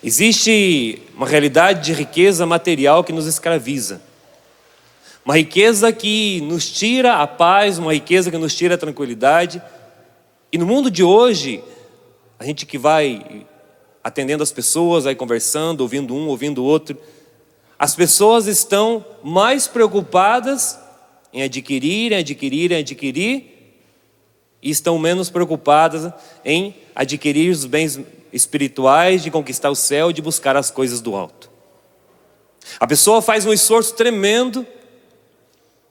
Existe uma realidade de riqueza material que nos escraviza. Uma riqueza que nos tira a paz, uma riqueza que nos tira a tranquilidade. E no mundo de hoje, a gente que vai atendendo as pessoas, vai conversando, ouvindo um, ouvindo o outro, as pessoas estão mais preocupadas em adquirir, e estão menos preocupadas em adquirir os bens espirituais, de conquistar o céu, de buscar as coisas do alto. A pessoa faz um esforço tremendo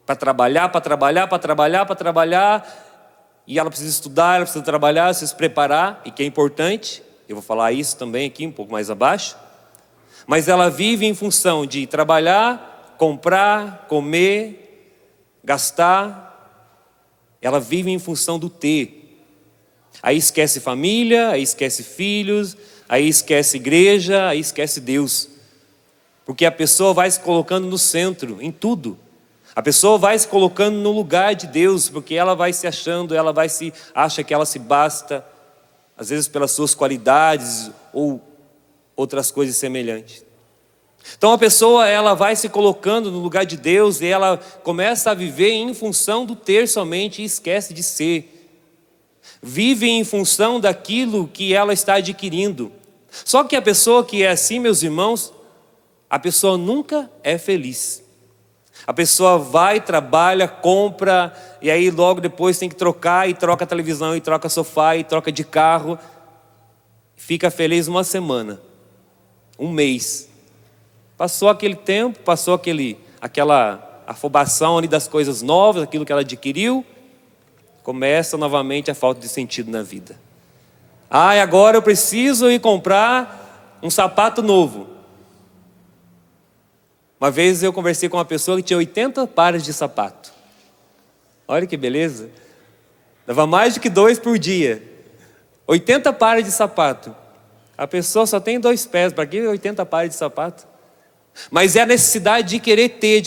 para trabalhar, e ela precisa estudar, ela precisa trabalhar, se preparar, e que é importante, eu vou falar isso também aqui, um pouco mais abaixo, mas ela vive em função de trabalhar, comprar, comer, gastar, ela vive em função do ter. Aí esquece família, aí esquece filhos, aí esquece igreja, aí esquece Deus. Porque a pessoa vai se colocando no centro, em tudo. A pessoa vai se colocando no lugar de Deus, porque ela vai se achando, acha que ela se basta, às vezes pelas suas qualidades ou outras coisas semelhantes. Então a pessoa, ela vai se colocando no lugar de Deus e ela começa a viver em função do ter somente e esquece de ser. Vive em função daquilo que ela está adquirindo. Só que a pessoa que é assim, meus irmãos, a pessoa nunca é feliz. A pessoa vai, trabalha, compra, e aí logo depois tem que trocar, e troca a televisão, e troca sofá, e troca de carro. Fica feliz uma semana, um mês. Passou aquele tempo, passou aquela afobação ali das coisas novas, aquilo que ela adquiriu, começa novamente a falta de sentido na vida. Agora eu preciso ir comprar um sapato novo. Uma vez eu conversei com uma pessoa que tinha 80 pares de sapato. Olha que beleza. Dava mais do que 2 por dia. 80 pares de sapato. A pessoa só tem 2 pés, para que 80 pares de sapato? Mas é a necessidade de querer ter,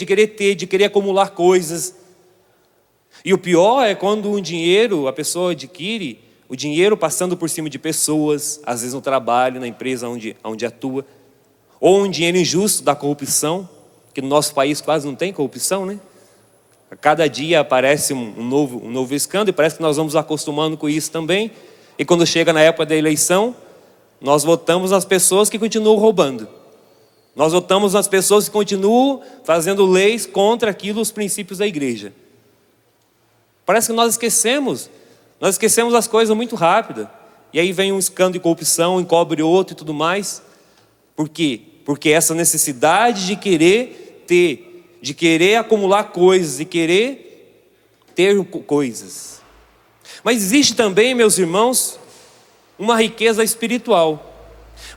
de querer acumular coisas. E o pior é quando a pessoa adquire o dinheiro passando por cima de pessoas, às vezes no trabalho, na empresa onde atua, ou um dinheiro injusto da corrupção, que no nosso país quase não tem corrupção, né? A cada dia aparece um novo escândalo, e parece que nós vamos acostumando com isso também, e quando chega na época da eleição, nós votamos nas pessoas que continuam roubando. Nós votamos nas pessoas que continuam fazendo leis contra os princípios da igreja. Parece que nós esquecemos as coisas muito rápido. E aí vem um escândalo de corrupção, encobre outro e tudo mais. Por quê? Porque essa necessidade de querer ter, de querer acumular coisas, de querer ter coisas. Mas existe também, meus irmãos, uma riqueza espiritual.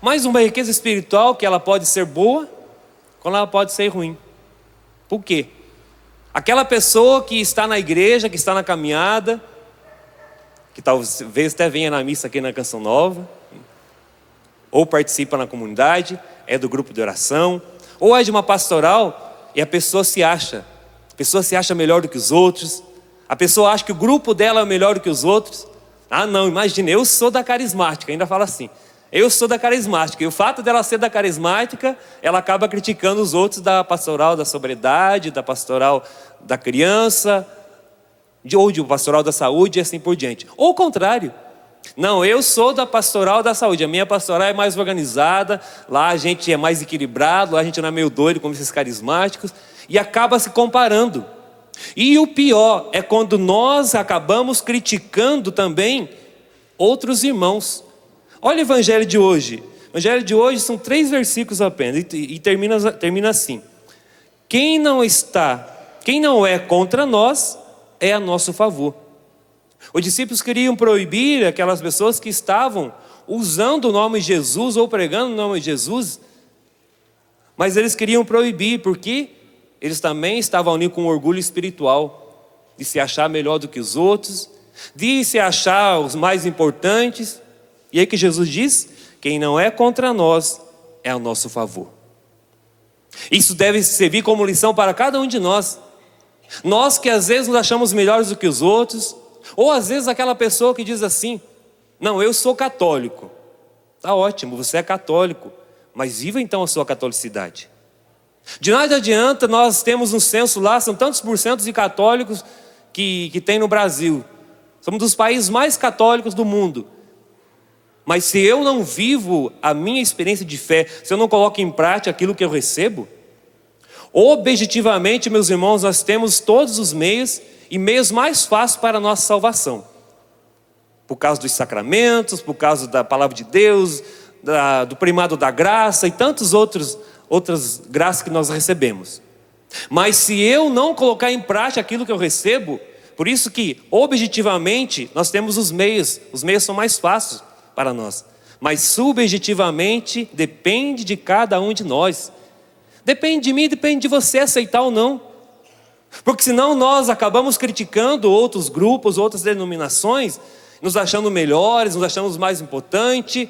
Mas uma riqueza espiritual que ela pode ser boa, como ela pode ser ruim. Por quê? Aquela pessoa que está na igreja, que está na caminhada, que talvez até venha na missa aqui na Canção Nova, ou participa na comunidade, é do grupo de oração, ou é de uma pastoral, e a pessoa se acha melhor do que os outros, a pessoa acha que o grupo dela é melhor do que os outros. Não, imagina, eu sou da carismática, ainda fala assim, eu sou da carismática, e o fato dela ser da carismática, ela acaba criticando os outros da pastoral da sobriedade, da pastoral da criança, ou de pastoral da saúde e assim por diante. Ou o contrário, não, eu sou da pastoral da saúde, a minha pastoral é mais organizada, lá a gente é mais equilibrado, lá a gente não é meio doido como esses carismáticos, e acaba se comparando. E o pior é quando nós acabamos criticando também outros irmãos. Olha o evangelho de hoje. O evangelho de hoje são 3 versículos apenas, e termina assim: quem não é contra nós, é a nosso favor. Os discípulos queriam proibir aquelas pessoas que estavam usando o nome de Jesus ou pregando o nome de Jesus, mas eles queriam proibir, porque eles também estavam ali com um orgulho espiritual, de se achar melhor do que os outros, de se achar os mais importantes. E aí que Jesus diz: quem não é contra nós, é a nosso favor. Isso deve servir como lição para cada um de nós. Nós que às vezes nos achamos melhores do que os outros, ou às vezes aquela pessoa que diz assim: não, eu sou católico. Tá ótimo, você é católico, mas viva então a sua catolicidade. De nada adianta nós temos um censo lá, são tantos porcentos de católicos que tem no Brasil. Somos dos países mais católicos do mundo. Mas se eu não vivo a minha experiência de fé, se eu não coloco em prática aquilo que eu recebo, objetivamente, meus irmãos, nós temos todos os meios e meios mais fáceis para a nossa salvação. Por causa dos sacramentos, por causa da palavra de Deus, do primado da graça e tantas outras graças que nós recebemos. Mas se eu não colocar em prática aquilo que eu recebo, por isso que objetivamente nós temos os meios são mais fáceis para nós, mas subjetivamente depende de cada um de nós, depende de mim, depende de você aceitar ou não, porque senão nós acabamos criticando outros grupos, outras denominações, nos achando melhores, nos achamos mais importantes,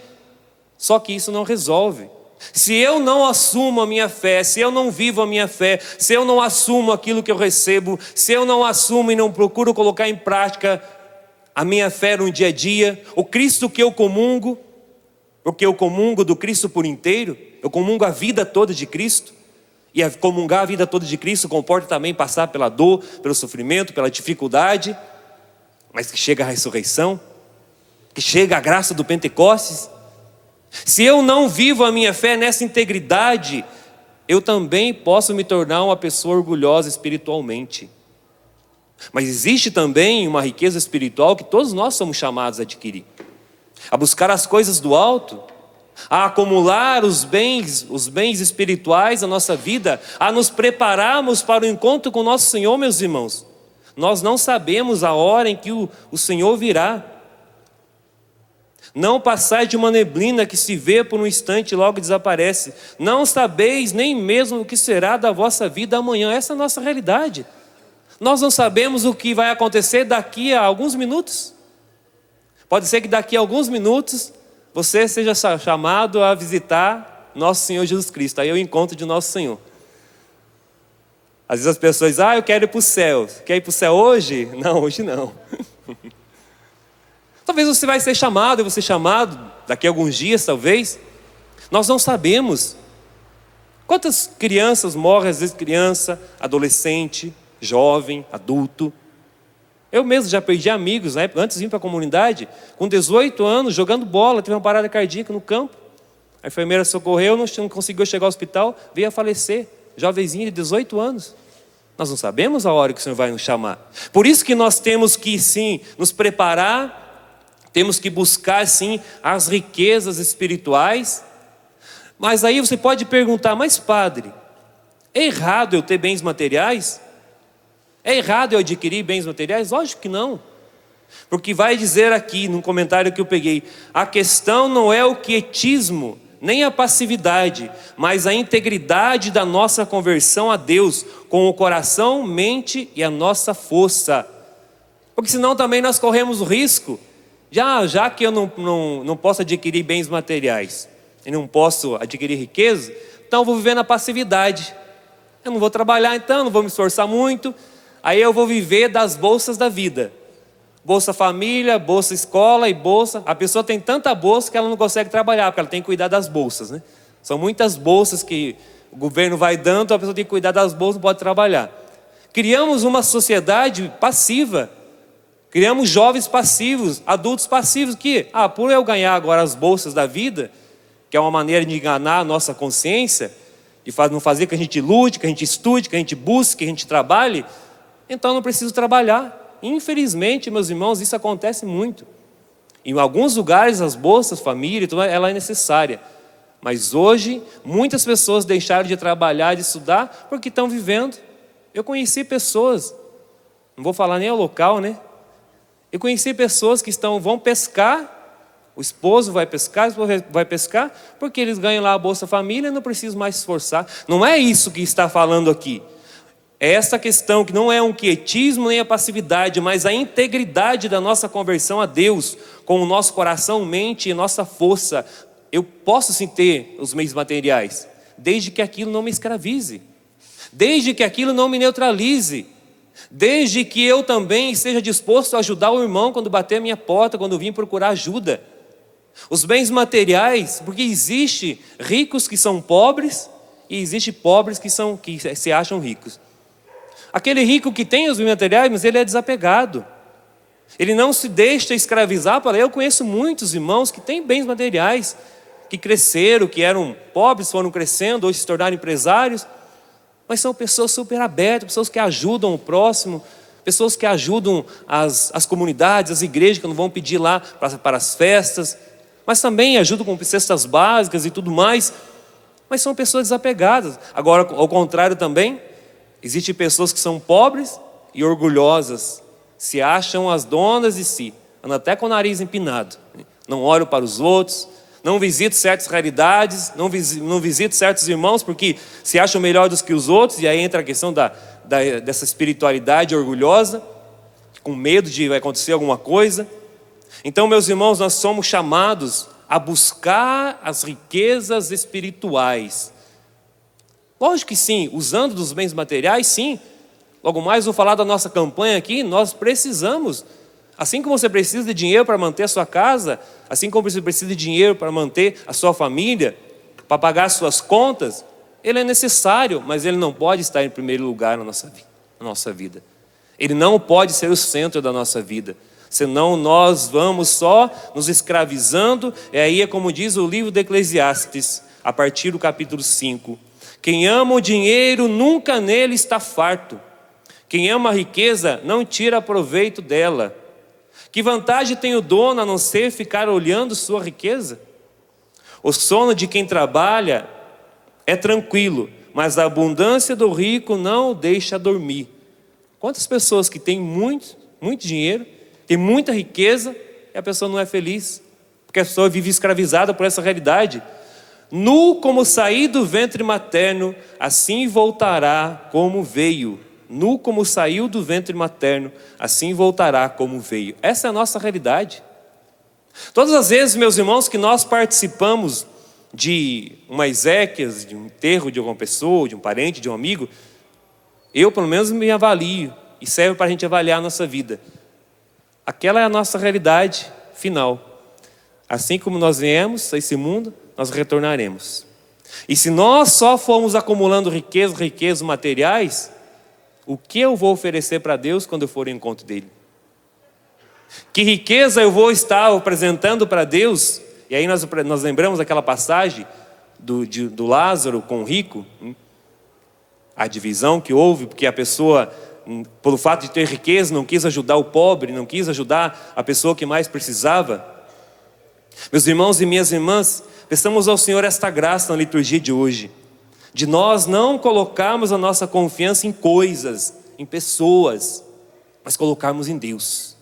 só que isso não resolve. Se eu não assumo a minha fé, se eu não vivo a minha fé, se eu não assumo aquilo que eu recebo, se eu não assumo e não procuro colocar em prática a minha fé no dia a dia, o Cristo que eu comungo, porque eu comungo do Cristo por inteiro, eu comungo a vida toda de Cristo, e comungar a vida toda de Cristo comporta também passar pela dor, pelo sofrimento, pela dificuldade, mas que chega a ressurreição, que chega a graça do Pentecostes. Se eu não vivo a minha fé nessa integridade, eu também posso me tornar uma pessoa orgulhosa espiritualmente. Mas existe também uma riqueza espiritual que todos nós somos chamados a adquirir, a buscar as coisas do alto, a acumular os bens espirituais da nossa vida, a nos prepararmos para o encontro com o nosso Senhor, meus irmãos. Nós não sabemos a hora em que o Senhor virá. Não passai de uma neblina que se vê por um instante e logo desaparece. Não sabeis nem mesmo o que será da vossa vida amanhã. Essa é a nossa realidade. Nós não sabemos o que vai acontecer daqui a alguns minutos. Pode ser que daqui a alguns minutos você seja chamado a visitar nosso Senhor Jesus Cristo. Aí é o encontro de nosso Senhor. Às vezes as pessoas dizem, eu quero ir para o céu. Quer ir para o céu hoje? Não, hoje não. Talvez você vai ser chamado, eu vou ser chamado daqui a alguns dias, talvez. Nós não sabemos. Quantas crianças morrem, às vezes criança, adolescente, jovem, adulto. Eu mesmo já perdi amigos, né? Antes de vir para a comunidade, com 18 anos, jogando bola, teve uma parada cardíaca no campo. A enfermeira socorreu, não conseguiu chegar ao hospital, veio a falecer. Jovenzinho de 18 anos. Nós não sabemos a hora que o Senhor vai nos chamar. Por isso que nós temos que, sim, nos preparar, temos que buscar, sim, as riquezas espirituais. Mas aí você pode perguntar, mas padre, é errado eu ter bens materiais? É errado eu adquirir bens materiais? Lógico que não. Porque vai dizer aqui, num comentário que eu peguei, a questão não é o quietismo, nem a passividade, mas a integridade da nossa conversão a Deus, com o coração, mente e a nossa força. Porque senão também nós corremos o risco, já que eu não posso adquirir bens materiais, e não posso adquirir riqueza, então eu vou viver na passividade. Eu não vou trabalhar então, não vou me esforçar muito, aí eu vou viver das bolsas da vida. Bolsa família, bolsa escola e bolsa. A pessoa tem tanta bolsa que ela não consegue trabalhar, porque ela tem que cuidar das bolsas, né? São muitas bolsas que o governo vai dando, a pessoa tem que cuidar das bolsas, não pode trabalhar. Criamos uma sociedade passiva. Criamos jovens passivos, adultos passivos, que, por eu ganhar agora as bolsas da vida, que é uma maneira de enganar a nossa consciência, de não fazer que a gente lute, que a gente estude, que a gente busque, que a gente trabalhe, então eu não preciso trabalhar. Infelizmente, meus irmãos, isso acontece muito. Em alguns lugares, as bolsas, família, ela é necessária. Mas hoje, muitas pessoas deixaram de trabalhar, de estudar, porque estão vivendo. Eu conheci pessoas, não vou falar nem o local, né? Eu conheci pessoas que vão pescar, o esposo vai pescar, a esposa vai pescar, porque eles ganham lá a Bolsa Família e não precisam mais se esforçar. Não é isso que está falando aqui. É essa questão que não é um quietismo nem a passividade, mas a integridade da nossa conversão a Deus, com o nosso coração, mente e nossa força. Eu posso sim ter os meios materiais, desde que aquilo não me escravize, desde que aquilo não me neutralize, desde que eu também esteja disposto a ajudar o irmão quando bater a minha porta, quando vir procurar ajuda. Os bens materiais, porque existe ricos que são pobres e existe pobres que se acham ricos. Aquele rico que tem os bens materiais, mas ele é desapegado. Ele não se deixa escravizar para... Eu conheço muitos irmãos que têm bens materiais, que cresceram, que eram pobres, foram crescendo, hoje se tornaram empresários, mas são pessoas super abertas, pessoas que ajudam o próximo, pessoas que ajudam as comunidades, as igrejas, que não vão pedir lá para as festas, mas também ajudam com cestas básicas e tudo mais, mas são pessoas desapegadas. Agora, ao contrário também, existem pessoas que são pobres e orgulhosas, se acham as donas de si, andam até com o nariz empinado, não olham para os outros, não visitam certas realidades, não visitam certos irmãos porque se acham melhor do que os outros, e aí entra a questão dessa espiritualidade orgulhosa, com medo de vai acontecer alguma coisa. Então, meus irmãos, nós somos chamados a buscar as riquezas espirituais. Lógico que sim, usando dos bens materiais, sim. Logo mais vou falar da nossa campanha aqui, nós precisamos. Assim como você precisa de dinheiro para manter a sua casa, assim como você precisa de dinheiro para manter a sua família, para pagar as suas contas, ele é necessário, mas ele não pode estar em primeiro lugar na nossa vida. Ele não pode ser o centro da nossa vida. Senão nós vamos só nos escravizando. E aí é como diz o livro de Eclesiastes, a partir do capítulo 5. Quem ama o dinheiro nunca nele está farto. Quem ama a riqueza não tira proveito dela. Que vantagem tem o dono a não ser ficar olhando sua riqueza? O sono de quem trabalha é tranquilo, mas a abundância do rico não o deixa dormir. Quantas pessoas que têm muito dinheiro, tem muita riqueza, e a pessoa não é feliz, porque a pessoa vive escravizada por essa realidade. Nu como sair do ventre materno, assim voltará como veio. Nu como saiu do ventre materno, assim voltará como veio. Essa é a nossa realidade. Todas as vezes, meus irmãos, que nós participamos de uma exéquias, de um enterro de alguma pessoa, de um parente, de um amigo, eu pelo menos me avalio, e serve para a gente avaliar a nossa vida. Aquela é a nossa realidade final. Assim como nós viemos a esse mundo, nós retornaremos. E se nós só formos acumulando riquezas materiais, o que eu vou oferecer para Deus quando eu for ao encontro dele? Que riqueza eu vou estar apresentando para Deus? E aí nós lembramos aquela passagem do Lázaro com o rico, a divisão que houve, porque a pessoa, pelo fato de ter riqueza, não quis ajudar o pobre, não quis ajudar a pessoa que mais precisava. Meus irmãos e minhas irmãs, peçamos ao Senhor esta graça na liturgia de hoje, de nós não colocarmos a nossa confiança em coisas, em pessoas, mas colocarmos em Deus.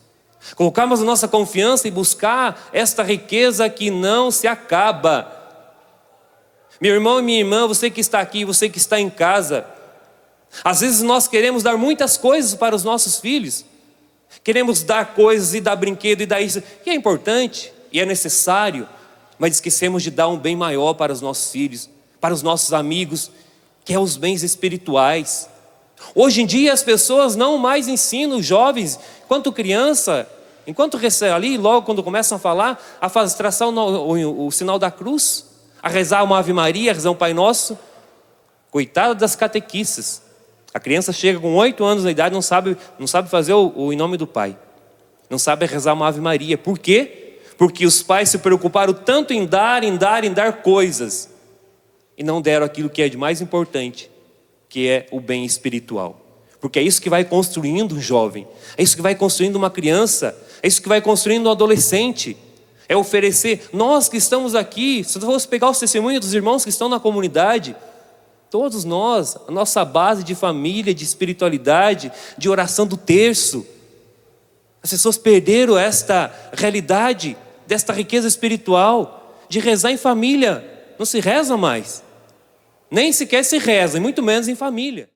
Colocarmos a nossa confiança e buscar esta riqueza que não se acaba. Meu irmão e minha irmã, você que está aqui, você que está em casa, às vezes nós queremos dar muitas coisas para os nossos filhos. Queremos dar coisas e dar brinquedo e dar isso, que é importante e é necessário, mas esquecemos de dar um bem maior para os nossos filhos, para os nossos amigos, que é os bens espirituais. Hoje em dia as pessoas não mais ensinam os jovens, enquanto criança, enquanto ali, logo quando começam a falar, a traçar o sinal da cruz, a rezar uma Ave Maria, a rezar um Pai Nosso. Coitada das catequistas. A criança chega com 8 anos de idade, não sabe fazer o em nome do Pai. Não sabe rezar uma Ave Maria. Por quê? Porque os pais se preocuparam tanto em dar coisas, e não deram aquilo que é de mais importante, que é o bem espiritual. Porque é isso que vai construindo um jovem, é isso que vai construindo uma criança, é isso que vai construindo um adolescente. É oferecer, nós que estamos aqui, se eu fosse pegar os testemunhos dos irmãos que estão na comunidade, todos nós, a nossa base de família, de espiritualidade, de oração do terço, as pessoas perderam esta realidade, desta riqueza espiritual, de rezar em família. Não se reza mais, nem sequer se reza, e muito menos em família.